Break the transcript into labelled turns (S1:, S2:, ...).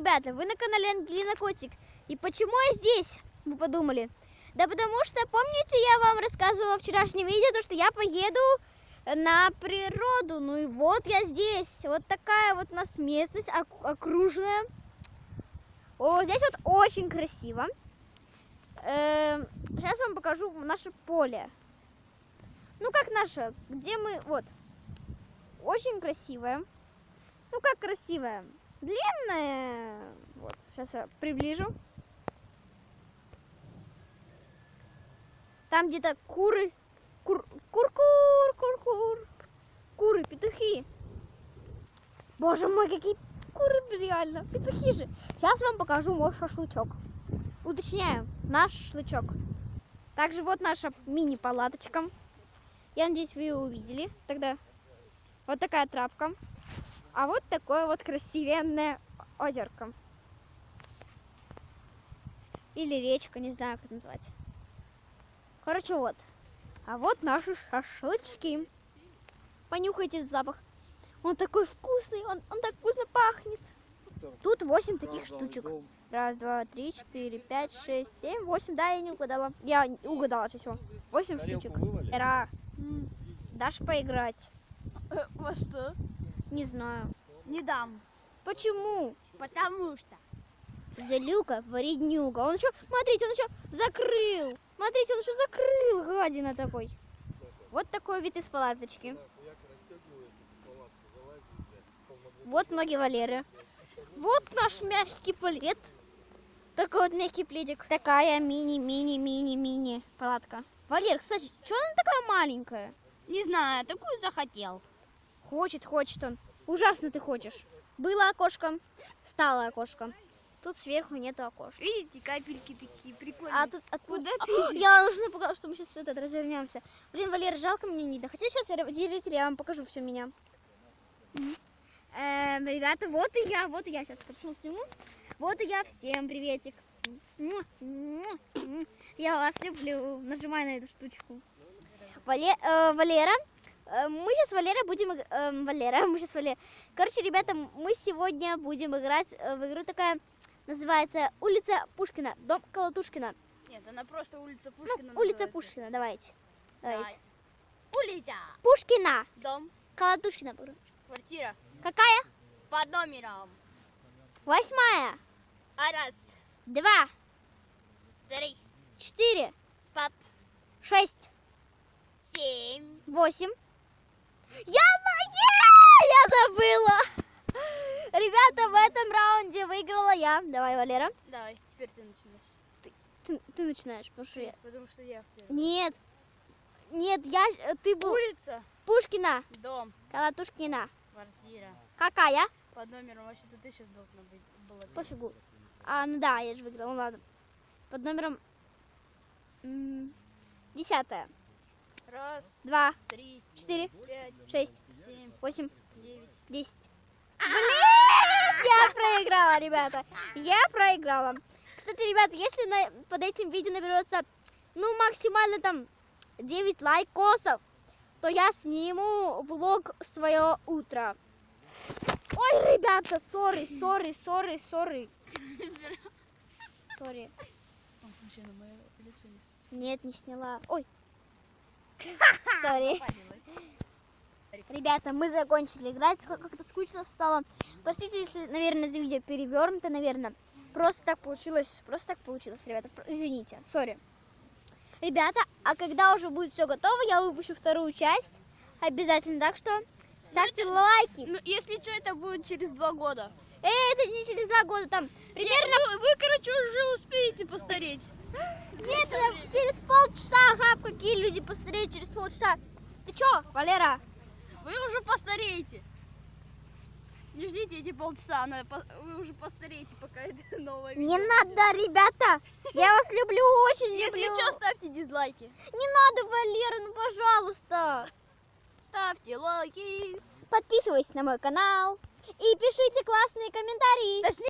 S1: ребята, вы на канале Ангелина Котик. И почему я здесь, вы подумали? Да потому что, помните, я вам рассказывала в вчерашнем видео, то, что я поеду на природу. Ну и вот я здесь. Вот такая вот у нас местность окруженная. О, здесь вот очень красиво. Сейчас вам покажу наше поле. Ну как наше, где мы, вот. Очень красивое. Ну как красивое? Длинное. Вот, сейчас я приближу. Там где-то куры. Куры, петухи. Боже мой, какие куры, реально. Петухи же. Сейчас вам покажу мой шашлычок. Уточняю, наш шашлычок. Также вот наша мини-палаточка. Я надеюсь, вы ее увидели. Тогда вот такая травка. А вот такое вот красивенное озерко. Или речка, не знаю, как это назвать. Короче, вот. А вот наши шашлычки. Понюхайте запах. Он такой вкусный, он так вкусно пахнет. Тут 8 таких штучек. Раз, два, три, 4, 5, 6, 7, 8. Да, я не угадала. Я угадала все. 8 штучек. Эра. Дашь поиграть?
S2: Во что?
S1: Не знаю.
S2: Не дам.
S1: Почему?
S2: Потому что.
S1: Залюка, вреднюга. Он что, смотрите, он еще закрыл. Смотрите, он еще закрыл, гадина такой. Вот такой вид из палаточки. Вот ноги Валеры. Вот наш мягкий плед. Такой вот мягкий пледик. Такая мини палатка. Валер, кстати, что она такая маленькая?
S2: Не знаю, такую захотел.
S1: Хочет он. Ужасно ты хочешь. Было окошко, стало окошко. Тут сверху нету окошка.
S2: Видите, капельки такие прикольные.
S1: А тут
S2: Куда
S1: ты?
S2: ты?
S1: Я должна показать, что мы сейчас развернемся. Блин, Валера, жалко мне не видно. Хотя сейчас, зрители, я вам покажу все меня. Ребята, вот и я сейчас капсул сниму. Вот и я, всем приветик. Я вас люблю. Нажимай на эту штучку. Валера, мы сейчас Короче, ребята, мы сегодня будем играть в игру такая, называется улица Пушкина, дом Колотушкина.
S2: Нет, она просто улица Пушкина.
S1: Ну, улица Пушкина, давайте.
S2: Улица.
S1: Пушкина.
S2: Дом.
S1: Колотушкина.
S2: Квартира.
S1: Какая?
S2: Под номером.
S1: 8.
S2: Раз.
S1: 2.
S2: 3.
S1: 4.
S2: 5.
S1: 6.
S2: 7.
S1: 8. Я забыла! Ребята, в этом раунде выиграла я. Давай, Валера.
S2: Давай, теперь ты начинаешь.
S1: Ты начинаешь, потому что я...
S2: Потому что я.
S1: Нет, ты был...
S2: Улица.
S1: Пушкина.
S2: Дом.
S1: Колотушкина.
S2: Квартира.
S1: Какая?
S2: Под номером. Вообще-то ты сейчас должна быть.
S1: Пофигу. Ну да, я же выиграла, ну ладно. Под номером 10.
S2: Раз.
S1: 2.
S2: 3.
S1: 4.
S2: 5.
S1: 6.
S2: 7.
S1: 8.
S2: 9.
S1: 10. Блин, я проиграла, ребята. Я проиграла. Кстати, ребята, если под этим видео наберется, ну, максимально там 9 лайкосов, то я сниму влог свое утро. Ой, ребята, сори. Сори. Нет, не сняла. Ой. Сори. Ребята, мы закончили играть. Как-то скучно стало. Простите, если, наверное, это видео перевернуто, наверное. Просто так получилось, ребята. Извините, сори. Ребята, а когда уже будет все готово, я выпущу вторую часть. Обязательно, так что ставьте лайки.
S2: Ну, если что, это будет через 2 года.
S1: Это не через 2 года, там примерно...
S2: Вы, короче, уже успеете постареть.
S1: Нет, через полчаса, ага, какие люди постареют через полчаса. Ты чё, Валера?
S2: Вы уже постареете. Не ждите эти полчаса, вы уже постареете, пока это новое видео.
S1: Не надо, ребята, я вас люблю, очень люблю.
S2: Если что, ставьте дизлайки.
S1: Не надо, Валера, ну пожалуйста.
S2: Ставьте лайки.
S1: Подписывайтесь на мой канал и пишите классные комментарии.